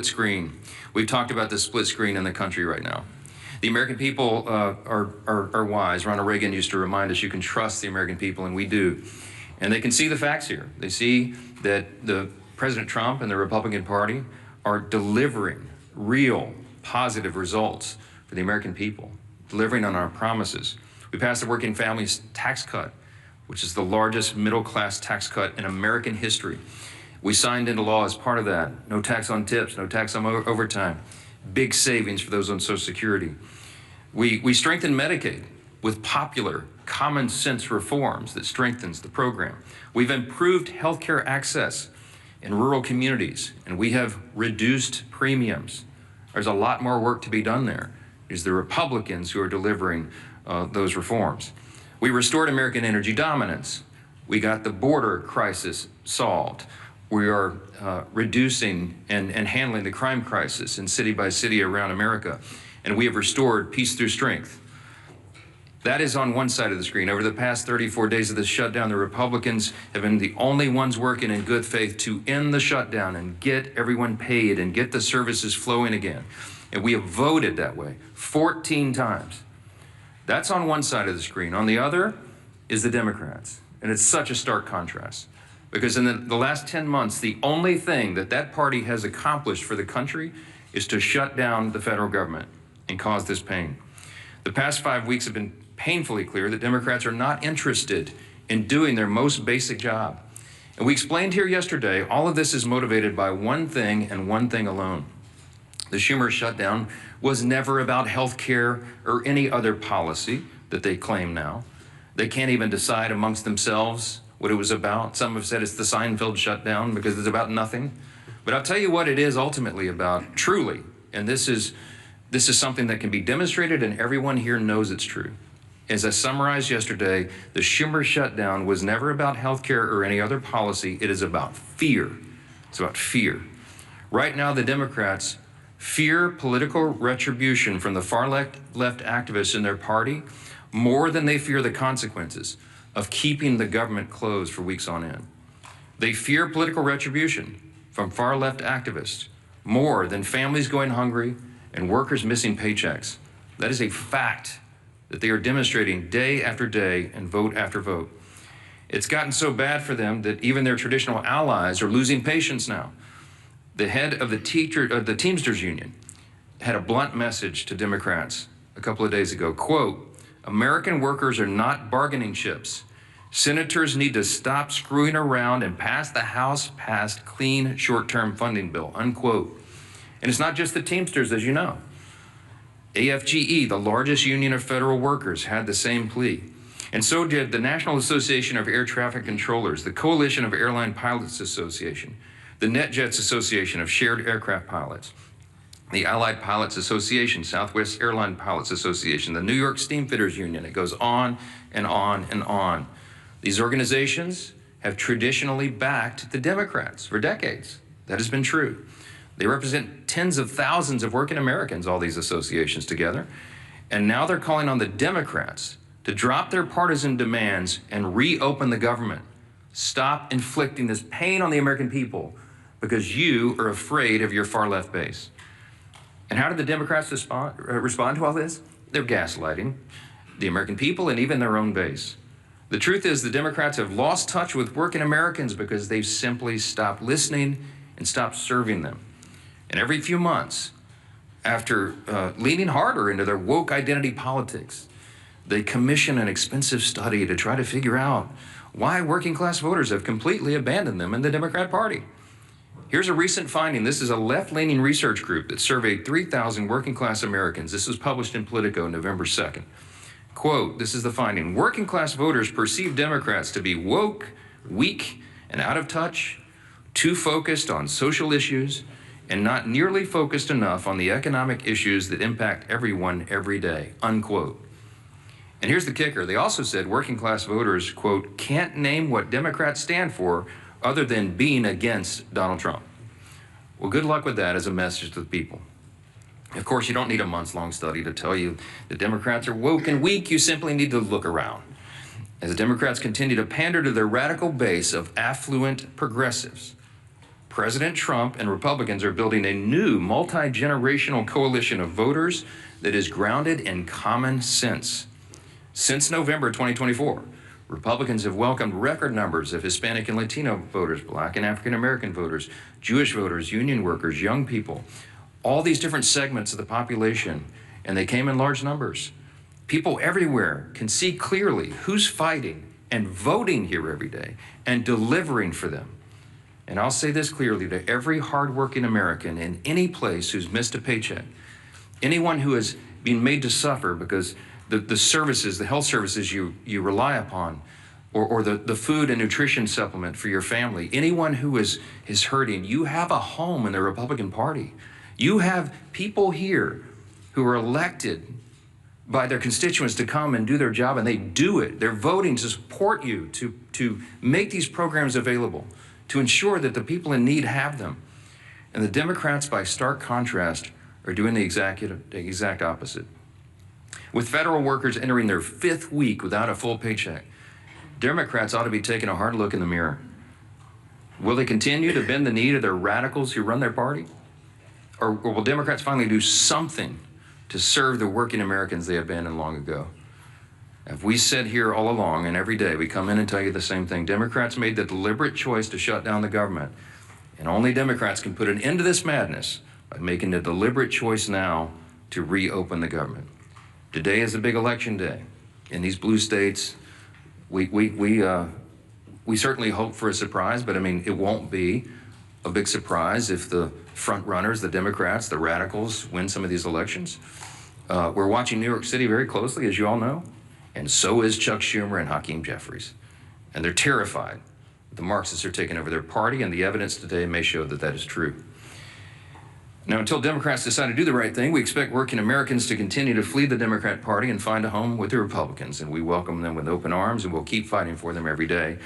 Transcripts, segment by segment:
screen. We've talked about the split screen in the country right now. The American people are wise. Ronald Reagan used to remind us you can trust the American people, and we do. And they can see the facts here. They see that President Trump and the Republican Party are delivering real positive results for the American people, delivering on our promises. We passed the Working Families Tax Cut, which is the largest middle-class tax cut in American history. We signed into law as part of that, no tax on tips, no tax on overtime, big savings for those on Social Security. We strengthened Medicaid with popular, common sense reforms that strengthens the program. We've improved healthcare access in rural communities, and we have reduced premiums. There's a lot more work to be done there. It's the Republicans who are delivering those reforms. We restored American energy dominance. We got the border crisis solved. We are reducing and handling the crime crisis in city by city around America. And we have restored peace through strength. That is on one side of the screen. Over the past 34 days of this shutdown, the Republicans have been the only ones working in good faith to end the shutdown and get everyone paid and get the services flowing again. And we have voted that way 14 times. That's on one side of the screen. On the other is the Democrats. And it's such a stark contrast. Because in the last 10 months, the only thing that party has accomplished for the country is to shut down the federal government and cause this pain. The past 5 weeks have been painfully clear that Democrats are not interested in doing their most basic job. And we explained here yesterday, all of this is motivated by one thing and one thing alone. The Schumer shutdown was never about health care or any other policy that they claim now. They can't even decide amongst themselves what it was about. Some have said it's the Seinfeld shutdown because it's about nothing. But I'll tell you what it is ultimately about, truly. And this is something that can be demonstrated and everyone here knows it's true. As I summarized yesterday, the Schumer shutdown was never about health care or any other policy. It is about fear. It's about fear. Right now, the Democrats fear political retribution from the far left activists in their party more than they fear the consequences of keeping the government closed for weeks on end. They fear political retribution from far left activists more than families going hungry and workers missing paychecks. That is a fact that they are demonstrating day after day and vote after vote. It's gotten so bad for them that even their traditional allies are losing patience now. The head of the Teamsters Union had a blunt message to Democrats a couple of days ago, quote, "American workers are not bargaining chips. Senators need to stop screwing around and pass the House-passed clean short-term funding bill," unquote. And it's not just the Teamsters, as you know. AFGE, the largest union of federal workers, had the same plea. And so did the National Association of Air Traffic Controllers, the Coalition of Airline Pilots Association, the NetJets Association of Shared Aircraft Pilots, the Allied Pilots Association, Southwest Airline Pilots Association, the New York Steamfitters Union. It goes on and on and on. These organizations have traditionally backed the Democrats for decades. That has been true. They represent tens of thousands of working Americans, all these associations together. And now they're calling on the Democrats to drop their partisan demands and reopen the government. Stop inflicting this pain on the American people because you are afraid of your far left base. And how did the Democrats respond to all this? They're gaslighting the American people and even their own base. The truth is the Democrats have lost touch with working Americans because they've simply stopped listening and stopped serving them. And every few months, after leaning harder into their woke identity politics, they commission an expensive study to try to figure out why working class voters have completely abandoned them in the Democrat Party. Here's a recent finding. This is a left-leaning research group that surveyed 3,000 working class Americans. This was published in Politico November 2nd. Quote, this is the finding: working class voters perceive Democrats to be woke, weak, and out of touch, too focused on social issues, and not nearly focused enough on the economic issues that impact everyone every day, unquote. And here's the kicker. They also said working class voters, quote, can't name what Democrats stand for other than being against Donald Trump. Well, good luck with that as a message to the people. Of course, you don't need a months-long study to tell you that Democrats are woke and weak. You simply need to look around. As the Democrats continue to pander to their radical base of affluent progressives, President Trump and Republicans are building a new multi-generational coalition of voters that is grounded in common sense. Since November 2024, Republicans have welcomed record numbers of Hispanic and Latino voters, Black and African American voters, Jewish voters, union workers, young people, all these different segments of the population, and they came in large numbers. People everywhere can see clearly who's fighting and voting here every day and delivering for them. And I'll say this clearly to every hardworking American in any place who's missed a paycheck, anyone who has been made to suffer because the services, the health services you rely upon, or the food and nutrition supplement for your family, anyone who is hurting, you have a home in the Republican Party. You have people here who are elected by their constituents to come and do their job, and they do it. They're voting to support you, to make these programs available, to ensure that the people in need have them. And the Democrats, by stark contrast, are doing the exact opposite. With federal workers entering their 5th week without a full paycheck, Democrats ought to be taking a hard look in the mirror. Will they continue to bend the knee to their radicals who run their party? Or will Democrats finally do something to serve the working Americans they abandoned long ago? If we said here all along and every day, we come in and tell you the same thing. Democrats made the deliberate choice to shut down the government. And only Democrats can put an end to this madness by making the deliberate choice now to reopen the government. Today is a big election day. In these blue states, we certainly hope for a surprise, but I mean, it won't be a big surprise if the front runners, the Democrats, the radicals, win some of these elections. We're watching New York City very closely, as you all know, and so is Chuck Schumer and Hakeem Jeffries. And they're terrified the Marxists are taking over their party, and the evidence today may show that that is true. Now, until Democrats decide to do the right thing, we expect working Americans to continue to flee the Democrat Party and find a home with the Republicans, and we welcome them with open arms, and we'll keep fighting for them every day.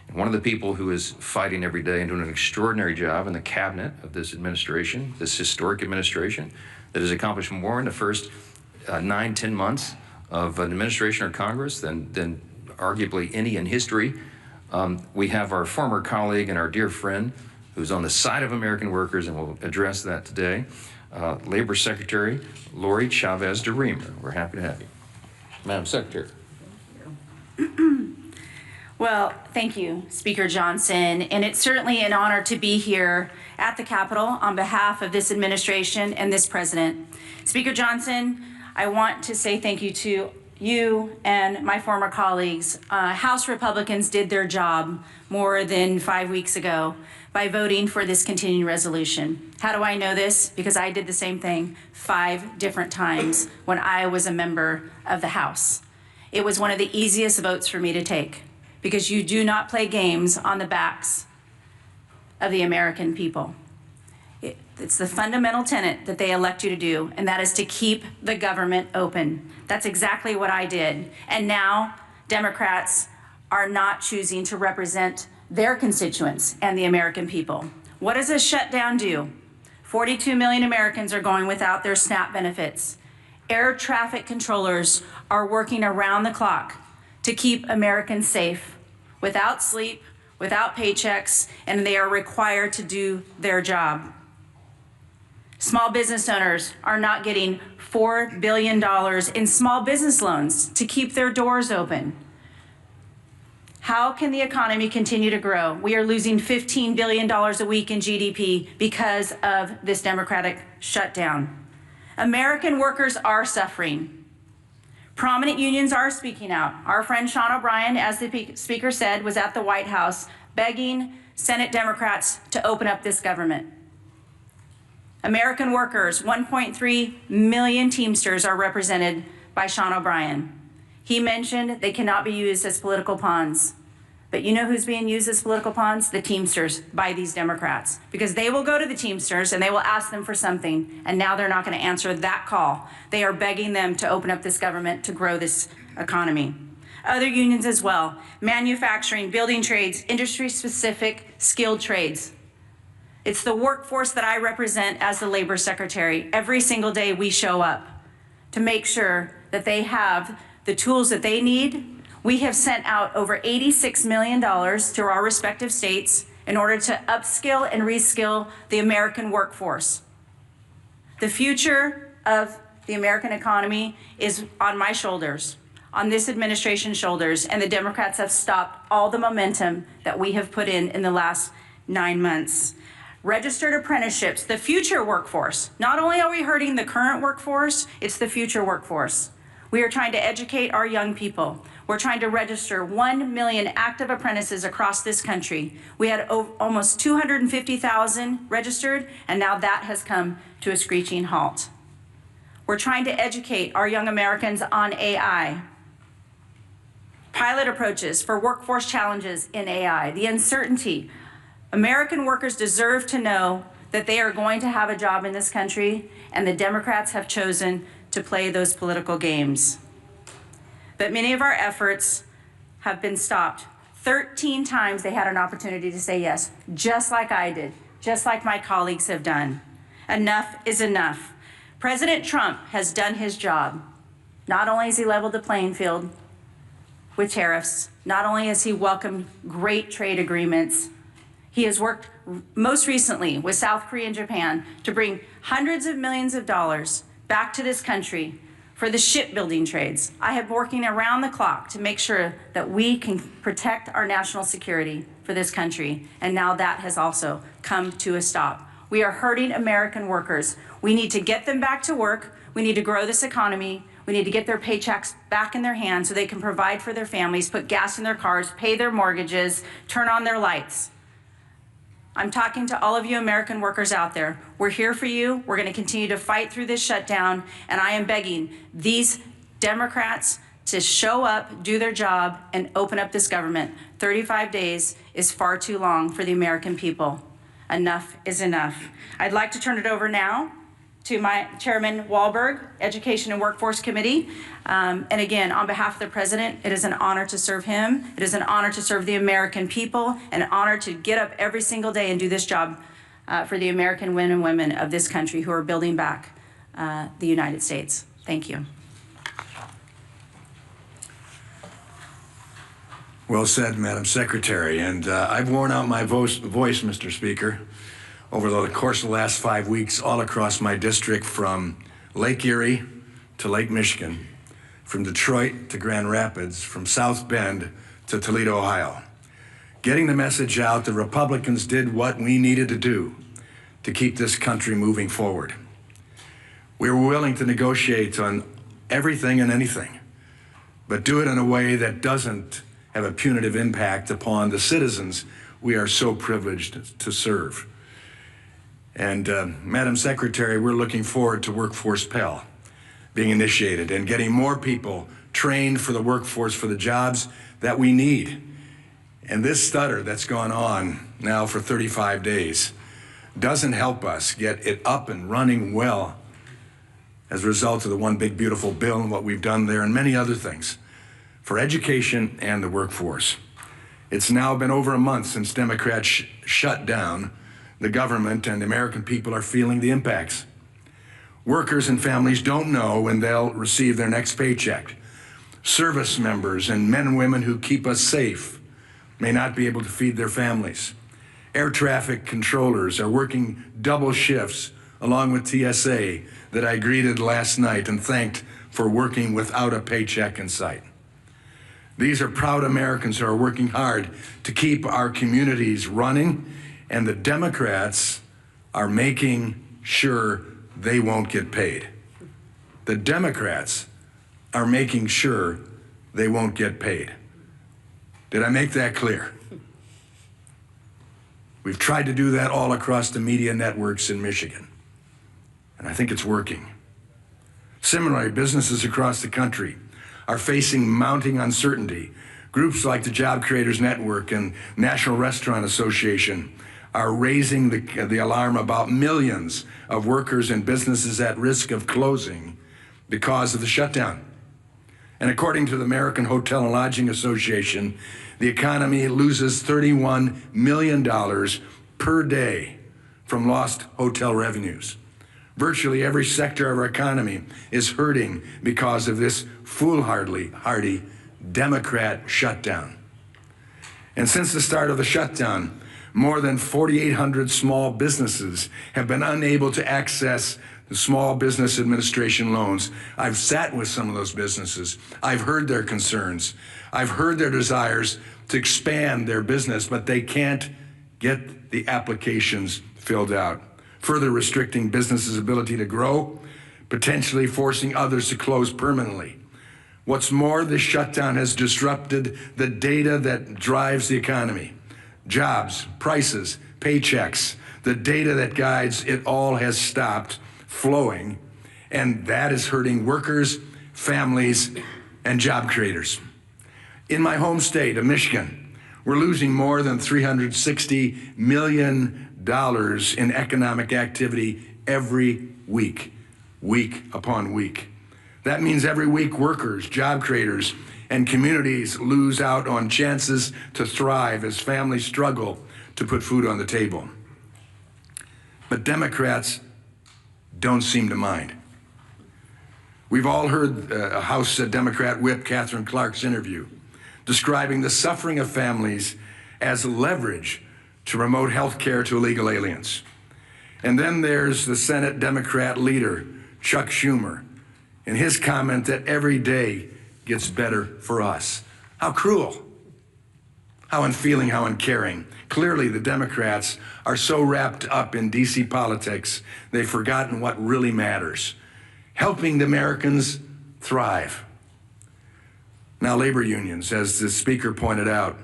And one of the people who is fighting every day and doing an extraordinary job in the cabinet of this administration, this historic administration, that has accomplished more in the first 9-10 months of an administration or Congress than arguably any in history. We have our former colleague and our dear friend who's on the side of American workers, and we'll address that today, Labor Secretary Lori Chavez de Reamer. We're happy to have you. Madam Secretary. Well, thank you, Speaker Johnson, and it's certainly an honor to be here at the Capitol on behalf of this administration and this president. Speaker Johnson, I want to say thank you to you and my former colleagues. House Republicans did their job more than 5 weeks ago by voting for this continuing resolution. How do I know this? Because I did the same thing 5 different times when I was a member of the House. It was one of the easiest votes for me to take, because you do not play games on the backs of the American people. It's the fundamental tenet that they elect you to do, and that is to keep the government open. That's exactly what I did. And now Democrats are not choosing to represent their constituents and the American people. What does a shutdown do? 42 million Americans are going without their SNAP benefits. Air traffic controllers are working around the clock to keep Americans safe, without sleep, without paychecks, and they are required to do their job. Small business owners are not getting $4 billion in small business loans to keep their doors open. How can the economy continue to grow? We are losing $15 billion a week in GDP because of this Democratic shutdown. American workers are suffering. Prominent unions are speaking out. Our friend Sean O'Brien, as the Speaker said, was at the White House begging Senate Democrats to open up this government. American workers, 1.3 million Teamsters are represented by Sean O'Brien. He mentioned they cannot be used as political pawns. But you know who's being used as political pawns? The Teamsters by these Democrats. Because they will go to the Teamsters and they will ask them for something, and now they're not going to answer that call. They are begging them to open up this government to grow this economy. Other unions as well, manufacturing, building trades, industry-specific skilled trades. It's the workforce that I represent as the Labor Secretary. Every single day we show up to make sure that they have the tools that they need. We have sent out over $86 million to our respective states in order to upskill and reskill the American workforce. The future of the American economy is on my shoulders, on this administration's shoulders, and the Democrats have stopped all the momentum that we have put in the last 9 months. Registered apprenticeships, the future workforce. Not only are we hurting the current workforce, it's the future workforce. We are trying to educate our young people. We're trying to register 1 million active apprentices across this country. We had almost 250,000 registered, and now that has come to a screeching halt. We're trying to educate our young Americans on AI. Pilot approaches for workforce challenges in AI, the uncertainty. American workers deserve to know that they are going to have a job in this country, and the Democrats have chosen to play those political games. But many of our efforts have been stopped. 13 times they had an opportunity to say yes, just like I did, just like my colleagues have done. Enough is enough. President Trump has done his job. Not only has he leveled the playing field with tariffs, not only has he welcomed great trade agreements, he has worked most recently with South Korea and Japan to bring hundreds of millions of dollars back to this country for the shipbuilding trades. I have been working around the clock to make sure that we can protect our national security for this country, and now that has also come to a stop. We are hurting American workers. We need to get them back to work. We need to grow this economy. We need to get their paychecks back in their hands so they can provide for their families, put gas in their cars, pay their mortgages, turn on their lights. I'm talking to all of you American workers out there. We're here for you. We're going to continue to fight through this shutdown, and I am begging these Democrats to show up, do their job, and open up this government. 35 days is far too long for the American people. Enough is enough. I'd like to turn it over now to my Chairman Wahlberg, Education and Workforce Committee. And again, on behalf of the President, it is an honor to serve him. It is an honor to serve the American people, and an honor to get up every single day and do this job for the American men and women of this country who are building back the United States. Thank you. Well said, Madam Secretary. And I've worn out my voice, Mr. Speaker, over the course of the last 5 weeks all across my district, from Lake Erie to Lake Michigan, from Detroit to Grand Rapids, from South Bend to Toledo, Ohio. Getting the message out that Republicans did what we needed to do to keep this country moving forward. We were willing to negotiate on everything and anything, but do it in a way that doesn't have a punitive impact upon the citizens we are so privileged to serve. And Madam Secretary, we're looking forward to Workforce Pell being initiated and getting more people trained for the workforce for the jobs that we need. And this stutter that's gone on now for 35 days doesn't help us get it up and running well as a result of the One Big Beautiful Bill and what we've done there and many other things for education and the workforce. It's now been over a month since Democrats shut down the government, and the American people are feeling the impacts. Workers and families don't know when they'll receive their next paycheck. Service members and men and women who keep us safe may not be able to feed their families. Air traffic controllers are working double shifts along with TSA that I greeted last night and thanked for working without a paycheck in sight. These are proud Americans who are working hard to keep our communities running, and the Democrats are making sure they won't get paid. The Democrats are making sure they won't get paid. Did I make that clear? We've tried to do that all across the media networks in Michigan, and I think it's working. Similarly, businesses across the country are facing mounting uncertainty. Groups like the Job Creators Network and National Restaurant Association are raising the alarm about millions of workers and businesses at risk of closing because of the shutdown. And according to the American Hotel and Lodging Association, the economy loses $31 million per day from lost hotel revenues. Virtually every sector of our economy is hurting because of this foolhardy Democrat shutdown. And since the start of the shutdown, More than 4,800 small businesses have been unable to access the Small Business Administration loans. I've sat with some of those businesses. I've heard their concerns. I've heard their desires to expand their business, but they can't get the applications filled out, further restricting businesses' ability to grow, potentially forcing others to close permanently. What's more, this shutdown has disrupted the data that drives the economy. Jobs, prices, paychecks, the data that guides it all has stopped flowing, and that is hurting workers, families, and job creators. In my home state of Michigan, we're losing more than $360 million in economic activity every week, week upon week. That means every week workers, job creators, and communities lose out on chances to thrive as families struggle to put food on the table. But Democrats don't seem to mind. We've all heard House Democrat Whip Catherine Clark's interview describing the suffering of families as leverage to promote health care to illegal aliens. And then there's the Senate Democrat leader, Chuck Schumer, and his comment that every day gets better for us. How cruel, how unfeeling, how uncaring. Clearly, the Democrats are so wrapped up in DC politics, they've forgotten what really matters, helping the Americans thrive. Now, labor unions, as the speaker pointed out,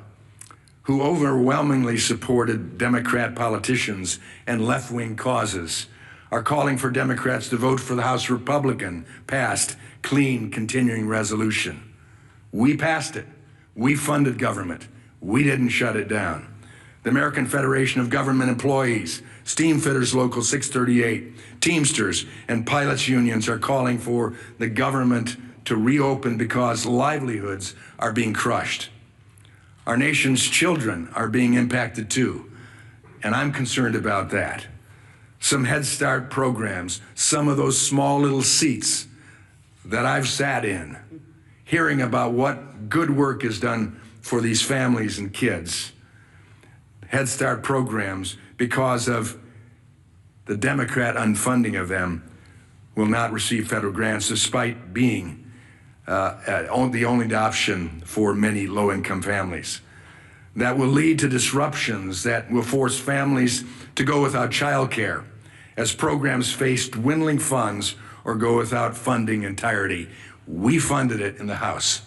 who overwhelmingly supported Democrat politicians and left-wing causes, are calling for Democrats to vote for the House Republican-passed clean continuing resolution. We passed it. We funded government. We didn't shut it down. The American Federation of Government Employees, Steamfitters Local 638, Teamsters, and pilots unions are calling for the government to reopen because livelihoods are being crushed. Our nation's children are being impacted too, and I'm concerned about that. Some Head Start programs, some of those small little seats that I've sat in, hearing about what good work is done for these families and kids. Head Start programs, because of the Democrat unfunding of them, will not receive federal grants despite being the only option for many low-income families. That will lead to disruptions that will force families to go without child care as programs face dwindling funds or go without funding entirety. We funded it in the House.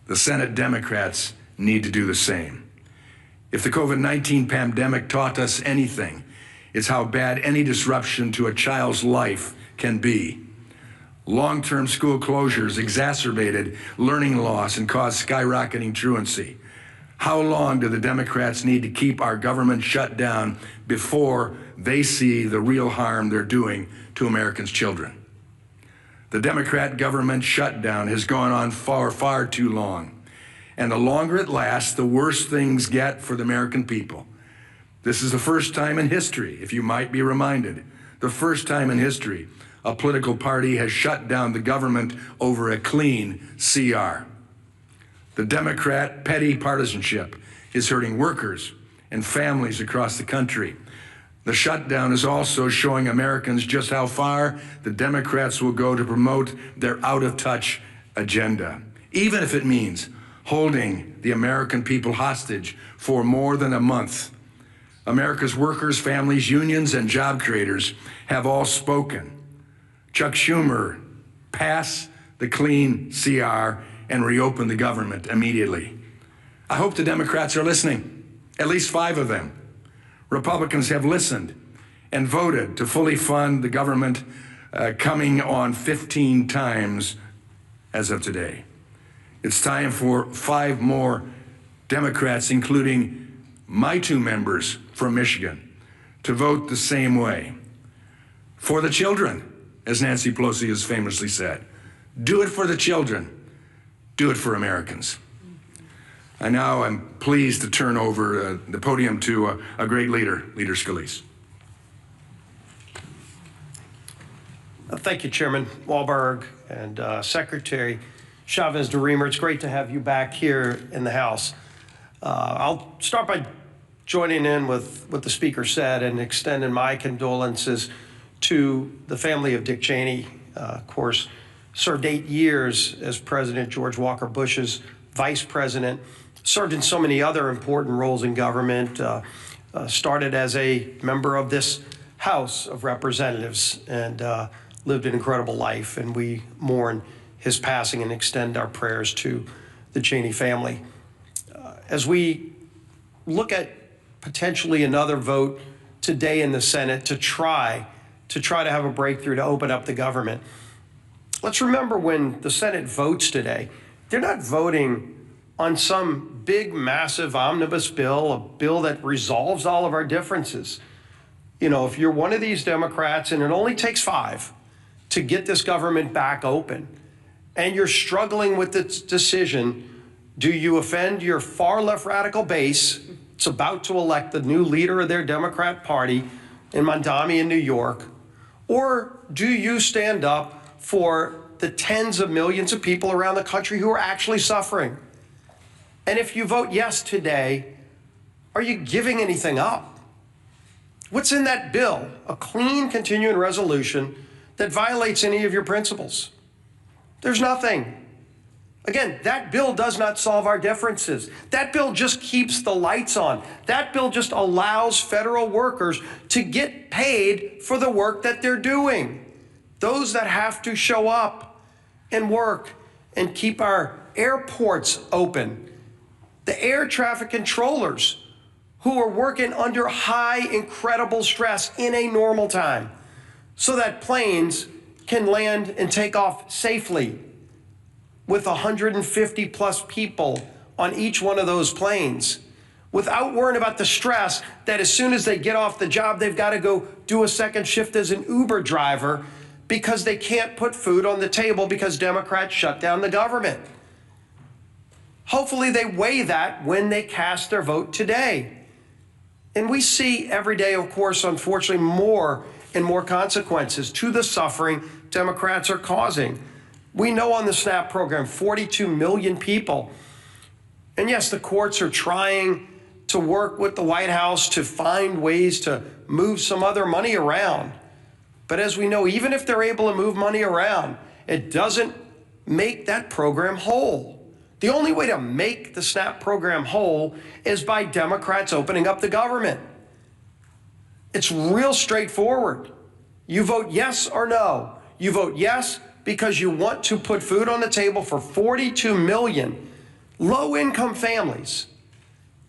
The Senate Democrats need to do the same. If the COVID-19 pandemic taught us anything, it's how bad any disruption to a child's life can be. Long-term school closures exacerbated learning loss and caused skyrocketing truancy. How long do the Democrats need to keep our government shut down before they see the real harm they're doing to Americans' children? The Democrat government shutdown has gone on far, far too long. And the longer it lasts, the worse things get for the American people. This is the first time in history, if you might be reminded, the first time in history a political party has shut down the government over a clean CR. The Democrat petty partisanship is hurting workers and families across the country. The shutdown is also showing Americans just how far the Democrats will go to promote their out-of-touch agenda, even if it means holding the American people hostage for more than a month. America's workers, families, unions, and job creators have all spoken. Chuck Schumer, pass the clean CR and reopen the government immediately. I hope the Democrats are listening, at least 5 of them. Republicans have listened and voted to fully fund the government, coming on 15 times as of today. It's time for 5 more Democrats, including my 2 members from Michigan, to vote the same way. For the children, as Nancy Pelosi has famously said. Do it for the children. Do it for Americans. I now am pleased to turn over the podium to a great leader, Leader Scalise. Thank you, Chairman Walberg and Secretary Chavez-DeRemer. It's great to have you back here in the House. I'll start by joining in with what the Speaker said and extending my condolences to the family of Dick Cheney. Of course, served 8 years as President George Walker Bush's vice president, served in so many other important roles in government, started as a member of this House of Representatives, and lived an incredible life. And we mourn his passing and extend our prayers to the Cheney family. As we look at potentially another vote today in the Senate to try to have a breakthrough to open up the government, let's remember when the Senate votes today, they're not voting on some big, massive omnibus bill, a bill that resolves all of our differences. You know, if you're one of these Democrats, and it only takes 5 to get this government back open, and you're struggling with this decision, do you offend your far left radical base? It's about to elect the new leader of their Democrat Party in Mondami in New York. Or do you stand up for the tens of millions of people around the country who are actually suffering? And if you vote yes today, are you giving anything up? What's in that bill? A clean continuing resolution that violates any of your principles? There's nothing. Again, that bill does not solve our differences. That bill just keeps the lights on. That bill just allows federal workers to get paid for the work that they're doing. Those that have to show up and work and keep our airports open. The air traffic controllers who are working under high, incredible stress in a normal time so that planes can land and take off safely with 150 plus people on each one of those planes, without worrying about the stress that as soon as they get off the job, they've got to go do a second shift as an Uber driver because they can't put food on the table because Democrats shut down the government. Hopefully they weigh that when they cast their vote today. And we see every day, of course, unfortunately, more and more consequences to the suffering Democrats are causing. We know on the SNAP program, 42 million people. And yes, the courts are trying to work with the White House to find ways to move some other money around. But as we know, even if they're able to move money around, it doesn't make that program whole. The only way to make the SNAP program whole is by Democrats opening up the government. It's real straightforward. You vote yes or no. You vote yes because you want to put food on the table for 42 million low-income families.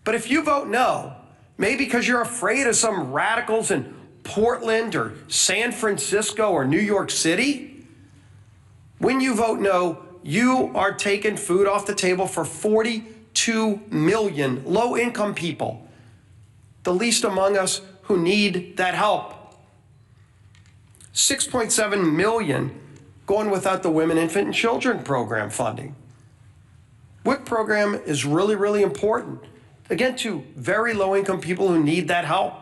But if you vote no, maybe because you're afraid of some radicals in Portland or San Francisco or New York City, when you vote no, you are taking food off the table for 42 million low-income people, the least among us who need that help. 6.7 million going without the Women, Infant, and Children program funding. WIC program is really, really important, again, to very low-income people who need that help.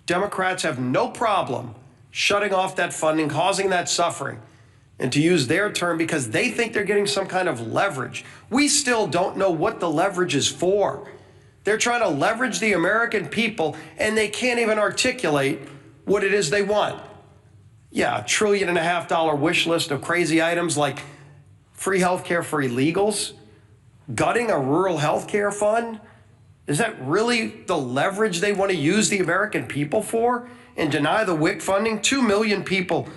Democrats have no problem shutting off that funding, causing that suffering, and to use their term, because they think they're getting some kind of leverage. We still don't know what the leverage is for. They're trying to leverage the American people, and they can't even articulate what it is they want. Yeah, $1.5 trillion wish list of crazy items like free health care for illegals, gutting a rural health care fund. Is that really the leverage they want to use the American people for, and deny the WIC funding? 2 million people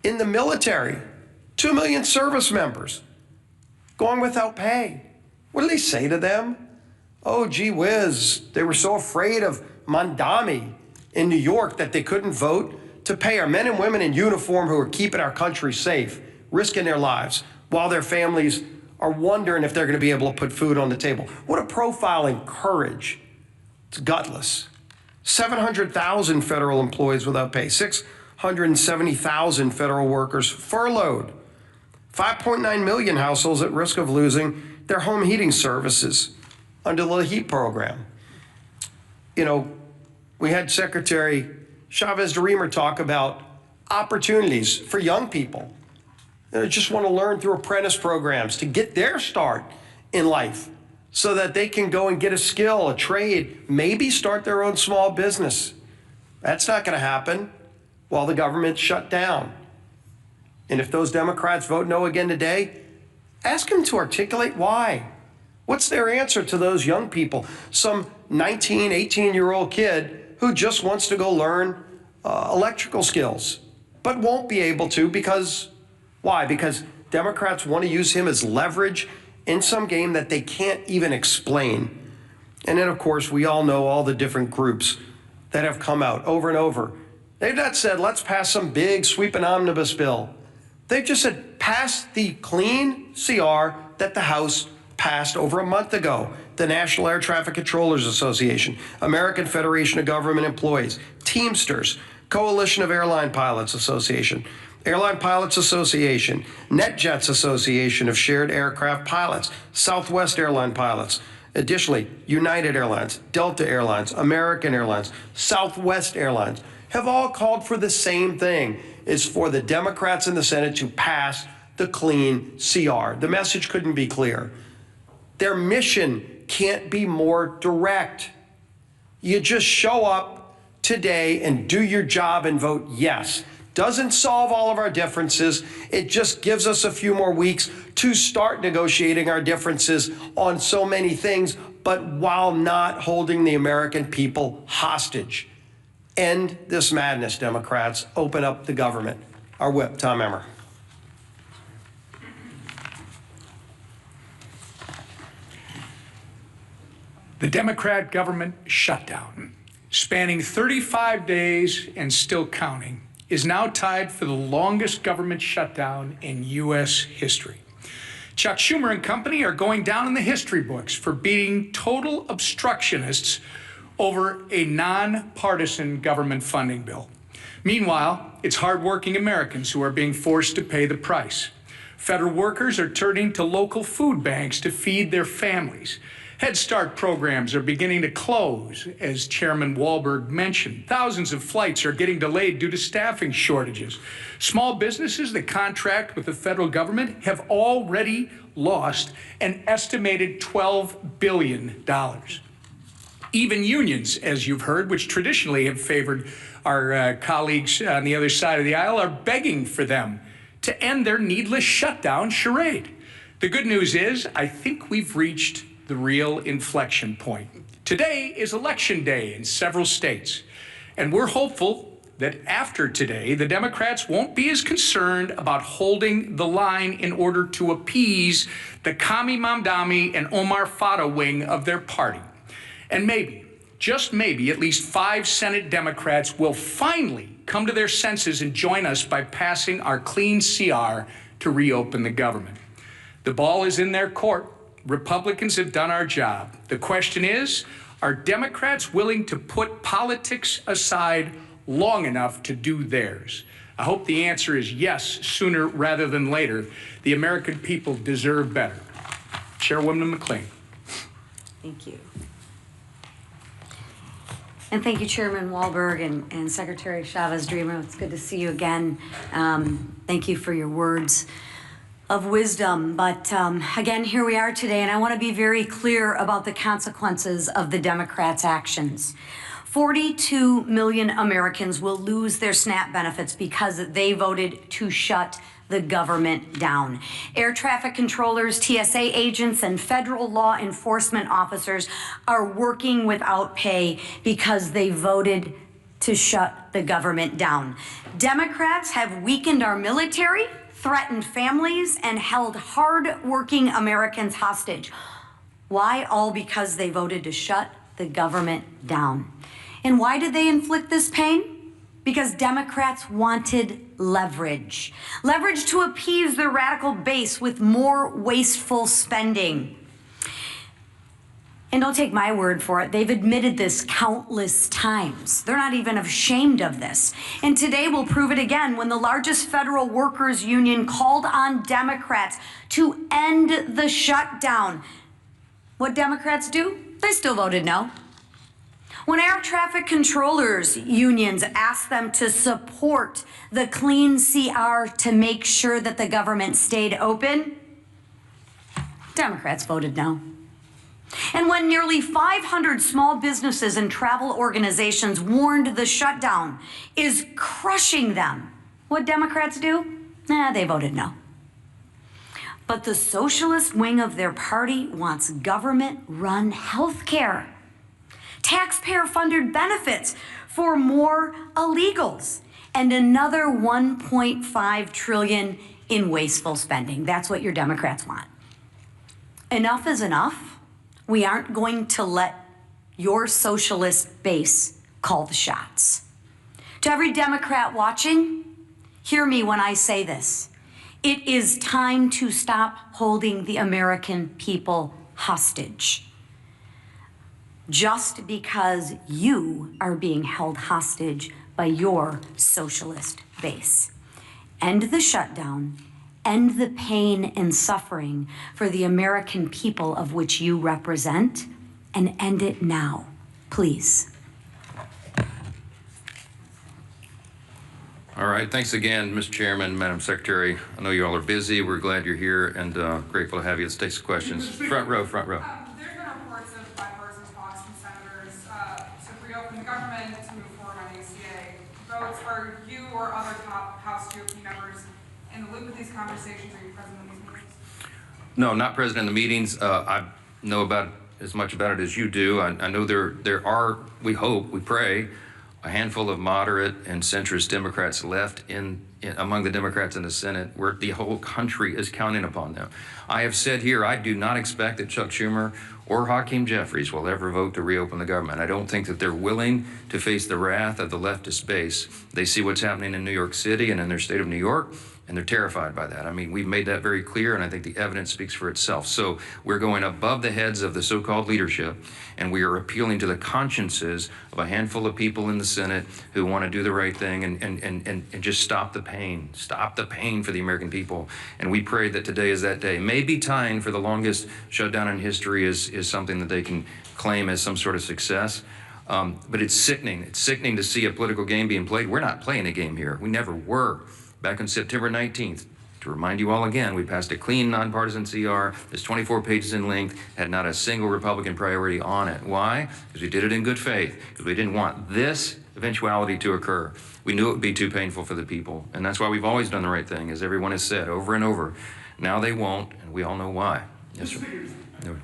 in the military, 2 million service members going without pay. What do they say to them? Oh, gee whiz, they were so afraid of Mondami in New York that they couldn't vote to pay our men and women in uniform who are keeping our country safe, risking their lives, while their families are wondering if they're going to be able to put food on the table. What a profile in courage. It's gutless. 700,000 federal employees without pay, 670,000 federal workers furloughed, 5.9 million households at risk of losing their home heating services under the HEAT program. You know, we had Secretary Chavez DeRemer talk about opportunities for young people that just want to learn through apprentice programs to get their start in life. so that they can go and get a skill, a trade, maybe start their own small business. That's not going to happen while the government's shut down. And if those Democrats vote no again today, ask them to articulate why. What's their answer to those young people? Some 19, 18-year-old kid who just wants to go learn electrical skills, but won't be able to because, why? Because Democrats want to use him as leverage in some game that they can't even explain. And then, of course, we all know all the different groups that have come out over and over. They've not said, let's pass some big sweeping omnibus bill. They've just said, pass the clean CR that the House passed over a month ago. The National Air Traffic Controllers Association, American Federation of Government Employees, Teamsters, Coalition of Airline Pilots Association, Airline Pilots Association, NetJets Association of Shared Aircraft Pilots, Southwest Airline Pilots. Additionally, United Airlines, Delta Airlines, American Airlines, Southwest Airlines have all called for the same thing. It's for the Democrats in the Senate to pass the clean CR. The message couldn't be clear. Their mission can't be more direct. You just show up today and do your job and vote yes. Doesn't solve all of our differences. It just gives us a few more weeks to start negotiating our differences on so many things, but while not holding the American people hostage. End this madness, Democrats. Open up the government. Our whip, Tom Emmer. The Democrat government shutdown, spanning 35 days and still counting, is now tied for the longest government shutdown in U.S. history. Chuck Schumer and company are going down in the history books for being total obstructionists over a nonpartisan government funding bill. Meanwhile, it's hardworking Americans who are being forced to pay the price. Federal workers are turning to local food banks to feed their families. Head Start programs are beginning to close, as Chairman Walberg mentioned. Thousands of flights are getting delayed due to staffing shortages. Small businesses that contract with the federal government have already lost an estimated $12 billion. Even unions, as you've heard, which traditionally have favored our colleagues on the other side of the aisle, are begging for them to end their needless shutdown charade. The good news is, I think we've reached the real inflection point. Today is election day in several states, and we're hopeful that after today, the Democrats won't be as concerned about holding the line in order to appease the Kami Mamdani and Omar Fata wing of their party. And maybe, just maybe, at least 5 Senate Democrats will finally come to their senses and join us by passing our clean CR to reopen the government. The ball is in their court. Republicans have done our job. The question is, are Democrats willing to put politics aside long enough to do theirs? I hope the answer is yes, sooner rather than later. The American people deserve better. Chairwoman McLean. Thank you. And thank you, Chairman Walberg and Secretary Chavez-Dreamer. It's good to see you again. Thank you for your words of wisdom. But again, here we are today, and I want to be very clear about the consequences of the Democrats' actions. 42 million Americans will lose their SNAP benefits because they voted to shut the government down. Air traffic controllers, TSA agents, and federal law enforcement officers are working without pay because they voted to shut the government down. Democrats have weakened our military, threatened families, and held hard-working Americans hostage. Why? All because they voted to shut the government down. And why did they inflict this pain? Because Democrats wanted leverage. Leverage to appease their radical base with more wasteful spending. And don't take my word for it. They've admitted this countless times. They're not even ashamed of this. And today we'll prove it again when the largest federal workers union called on Democrats to end the shutdown. What Democrats do? They still voted no. When air traffic controllers unions asked them to support the clean CR to make sure that the government stayed open, Democrats voted no. And when nearly 500 small businesses and travel organizations warned the shutdown is crushing them, what Democrats do? They voted no. But the socialist wing of their party wants government-run health care, taxpayer-funded benefits for more illegals, and another $1.5 trillion in wasteful spending. That's what your Democrats want. Enough is enough. We aren't going to let your socialist base call the shots. To every Democrat watching, hear me when I say this. It is time to stop holding the American people hostage. Just because you are being held hostage by your socialist base. End the shutdown, end the pain and suffering for the American people of which you represent, and end it now, please. All right, thanks again, Mr. Chairman, Madam Secretary. I know you all are busy. We're glad you're here and grateful to have you. Let's take some questions. Front row, front row. There's been reports of bipartisan talks from senators to reopen the government, to move forward on ACA votes. Are you or other top House GOP members in the loop with these conversations? Are you present in these meetings? No, not present in the meetings. I know about as much about it as you do. I know there are, we hope, we pray, a handful of moderate and centrist Democrats left among the Democrats in the Senate, where the whole country is counting upon them. I have said here, I do not expect that Chuck Schumer or Hakeem Jeffries will ever vote to reopen the government. I don't think that they're willing to face the wrath of the leftist base. They see what's happening in New York City and in their state of New York, and they're terrified by that. I mean, we've made that very clear, and I think the evidence speaks for itself. So we're going above the heads of the so-called leadership, and we are appealing to the consciences of a handful of people in the Senate who want to do the right thing and just stop the pain for the American people. And we pray that today is that day. Maybe tying for the longest shutdown in history is something that they can claim as some sort of success. But it's sickening. It's sickening to see a political game being played. We're not playing a game here. We never were. Back on September 19th, to remind you all again, we passed a clean, nonpartisan CR. It's 24 pages in length, had not a single Republican priority on it. Why? Because we did it in good faith, because we didn't want this eventuality to occur. We knew it would be too painful for the people, and that's why we've always done the right thing, as everyone has said over and over. Now they won't, and we all know why. Yes, sir. No.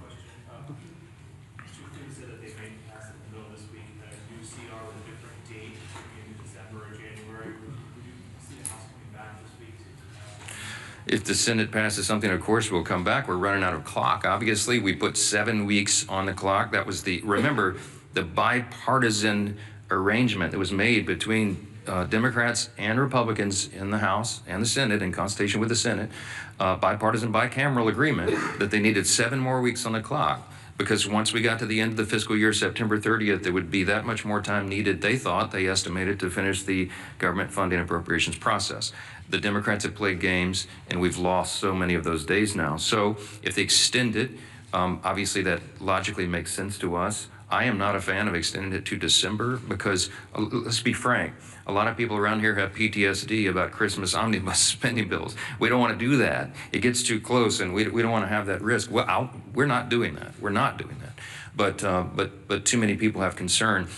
If the Senate passes something, of course, we'll come back. We're running out of clock. Obviously, we put 7 weeks on the clock. That was remember, the bipartisan arrangement that was made between Democrats and Republicans in the House and the Senate, in consultation with the Senate, bipartisan, bicameral agreement that they needed 7 more weeks on the clock. Because once we got to the end of the fiscal year, September 30th, there would be that much more time needed, they estimated, to finish the government funding appropriations process. The Democrats have played games, and we've lost so many of those days now. So if they extend it, obviously that logically makes sense to us. I am not a fan of extending it to December because, let's be frank, a lot of people around here have PTSD about Christmas omnibus spending bills. We don't want to do that. It gets too close, and we don't want to have that risk. Well, we're not doing that. We're not doing that. But too many people have concern.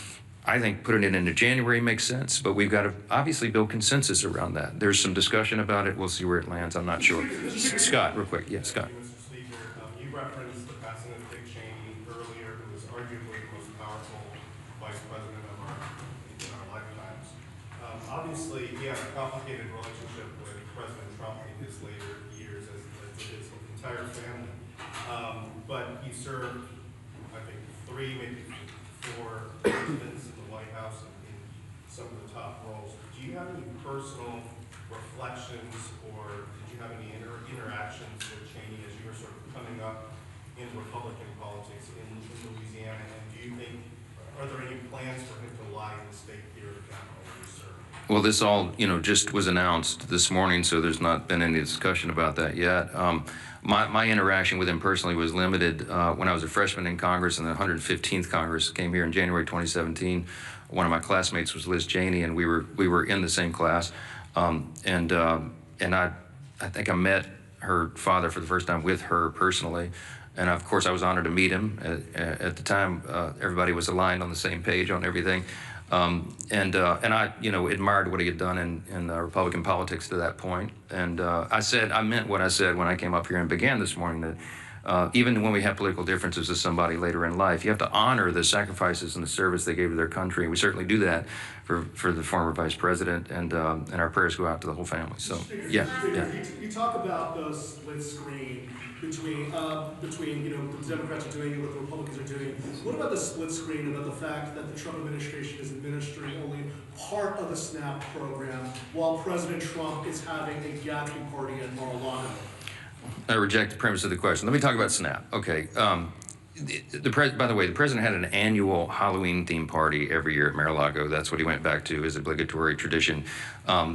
I think putting it into January makes sense, but we've got to obviously build consensus around that. There's some discussion about it. We'll see where it lands. I'm not sure. Scott, real quick. Yeah, Scott. Mr. Speaker, you referenced the passing of Dick Cheney earlier, who was arguably the most powerful vice president in our lifetimes. Obviously, he had a complicated relationship with President Trump in his later years, as did his entire family. But he served, I think, 3, maybe 4 presidents in the White House in some of the top roles. Do you have any personal reflections, or did you have any interactions with Cheney as you were sort of coming up in Republican politics in Louisiana? And do you think, are there any plans for him to lie in the state here at the Capitol where you serve? Well, this all, just was announced this morning, so there's not been any discussion about that yet. My interaction with him personally was limited when I was a freshman in Congress, and the 115th Congress came here in January 2017. One of my classmates was Liz Cheney, and we were in the same class. And I think I met her father for the first time with her personally. And of course, I was honored to meet him. At the time, everybody was aligned on the same page on everything. And I, admired what he had done in Republican politics to that point. And I meant what I said when I came up here and began this morning, that even when we have political differences with somebody later in life, you have to honor the sacrifices and the service they gave to their country. We certainly do that for the former vice president, and our prayers go out to the whole family. So, yeah. You talk about the split screen between the Democrats are doing it, what the Republicans are doing. What about the split screen about the fact that the Trump administration is administering only part of the SNAP program while President Trump is having a gathering party at Mar-a-Lago? I reject the premise of the question. Let me talk about SNAP. Okay. By the way, the president had an annual Halloween themed party every year at Mar-a-Lago. That's what he went back to, his obligatory tradition. I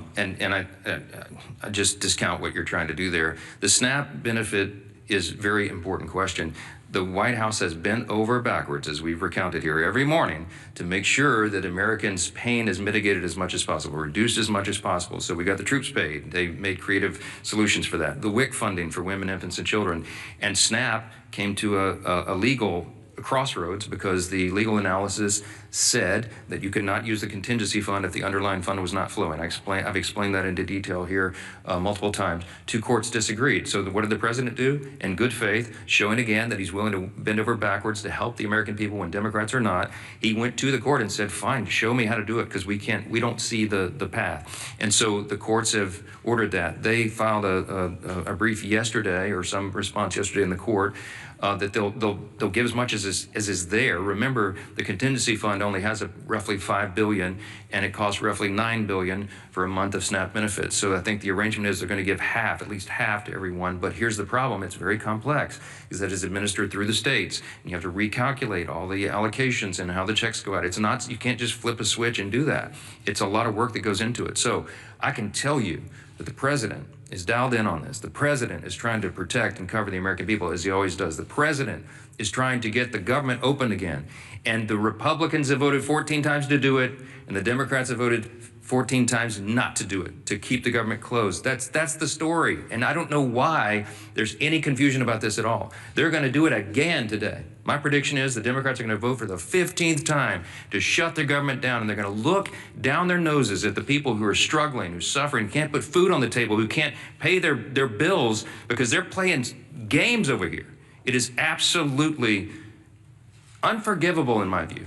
just discount what you're trying to do there. The SNAP benefit is a very important question. The White House has bent over backwards, as we've recounted here every morning, to make sure that Americans' pain is mitigated as much as possible, reduced as much as possible. So we got the troops paid. They made creative solutions for that. The WIC funding for women, infants, and children. And SNAP came to a legal crossroads because the legal analysis said that you could not use the contingency fund if the underlying fund was not flowing. I've explained that into detail here multiple times. Two courts disagreed. So what did the president do? In good faith, showing again that he's willing to bend over backwards to help the American people when Democrats are not, he went to the court and said, fine, show me how to do it, because we don't see the path. And so the courts have ordered that. They filed a brief yesterday, or some response yesterday in the court, that they'll give as much as is there. Remember, the contingency fund only has roughly $5 billion, and it costs roughly $9 billion for a month of SNAP benefits. So I think the arrangement is they're going to give half, at least half, to everyone. But here's the problem: it's very complex, is that it's administered through the states, and you have to recalculate all the allocations and how the checks go out. It's not, you can't just flip a switch and do that. It's a lot of work that goes into it. So I can tell you that the president is dialed in on this. The president is trying to protect and cover the American people, as he always does. The president is trying to get the government open again. And the Republicans have voted 14 times to do it, and the Democrats have voted 14 times not to do it, to keep the government closed. That's the story. And I don't know why there's any confusion about this at all. They're going to do it again today. My prediction is the Democrats are going to vote for the 15th time to shut their government down, and they're going to look down their noses at the people who are struggling, who are suffering, can't put food on the table, who can't pay their bills because they're playing games over here. It is absolutely unforgivable in my view.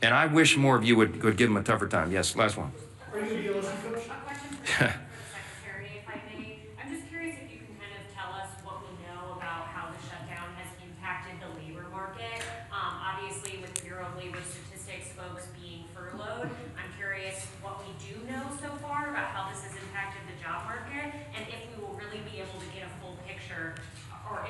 And I wish more of you would give them a tougher time. Yes, last one. Are you going to be LSU coach? A question for the Secretary, if I may. I'm just curious if you can kind of tell us what we know about how the shutdown has impacted the labor market. Obviously, with the Bureau of Labor Statistics folks being furloughed, I'm curious what we do know so far about how this has impacted the job market, and if we will really be able to get a full picture, or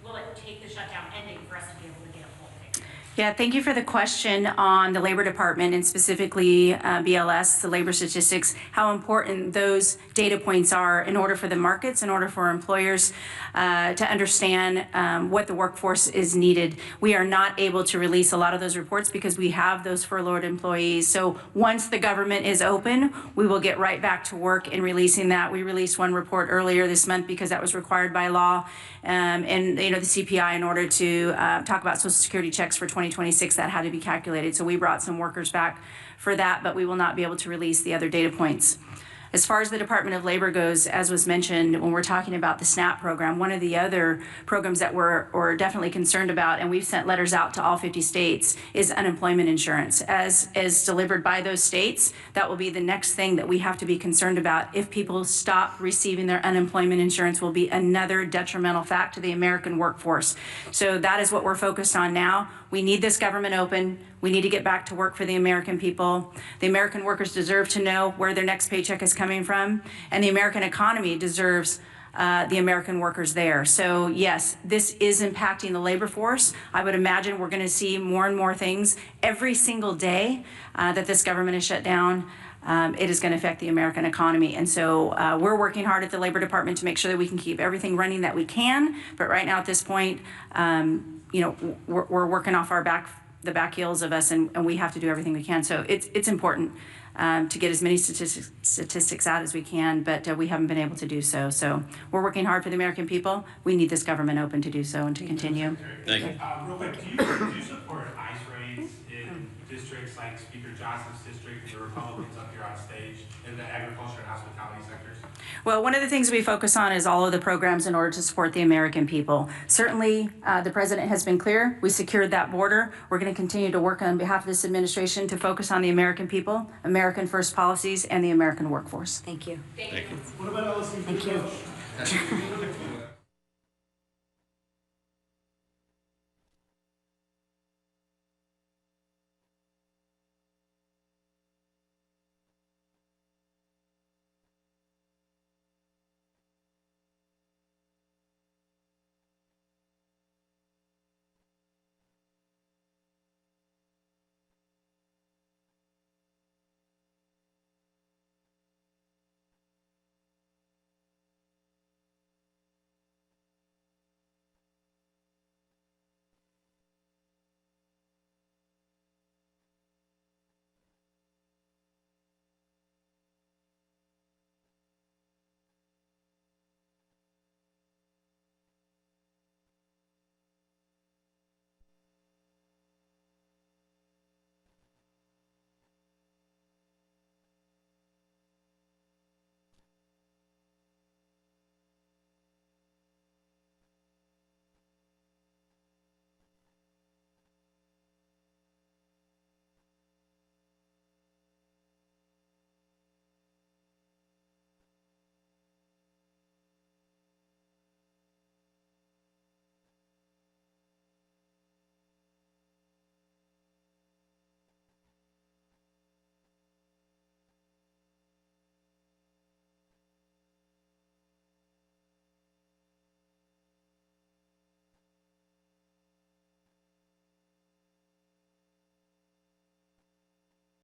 will it take the shutdown ending for us to be able to get a full picture? Yeah, thank you for the question on the Labor Department, and specifically BLS, the labor statistics, how important those data points are in order for the markets, in order for employers to understand what the workforce is needed. We are not able to release a lot of those reports because we have those furloughed employees. So once the government is open, we will get right back to work in releasing that. We released one report earlier this month because that was required by law, and the CPI, in order to talk about Social Security checks for 2026, that had to be calculated. So we brought some workers back for that, but we will not be able to release the other data points. As far as the Department of Labor goes, as was mentioned, when we're talking about the SNAP program, one of the other programs that we're definitely concerned about, and we've sent letters out to all 50 states, is unemployment insurance. As delivered by those states, that will be the next thing that we have to be concerned about. If people stop receiving their unemployment insurance, will be another detrimental fact to the American workforce. So that is what we're focused on now. We need this government open. We need to get back to work for the American people. The American workers deserve to know where their next paycheck is coming from, and the American economy deserves the American workers there. So yes, this is impacting the labor force. I would imagine we're going to see more and more things every single day that this government is shut down. It is going to affect the American economy. And so we're working hard at the Labor Department to make sure that we can keep everything running that we can. But right now at this point, we're working off our back the back heels of us, and we have to do everything we can. So it's important to get as many statistics out as we can, but we haven't been able to do so. So we're working hard for the American people. We need this government open to do so and to continue. Thank you. Real quick, do you support ICE raids in districts like Speaker Johnson's district, the Republicans up here on stage, in the agriculture and hospitality sectors? Well, one of the things we focus on is all of the programs in order to support the American people. Certainly, the president has been clear. We secured that border. We're going to continue to work on behalf of this administration to focus on the American people, American first policies, and the American workforce. Thank you. Thank you. What about LSU? Thank you.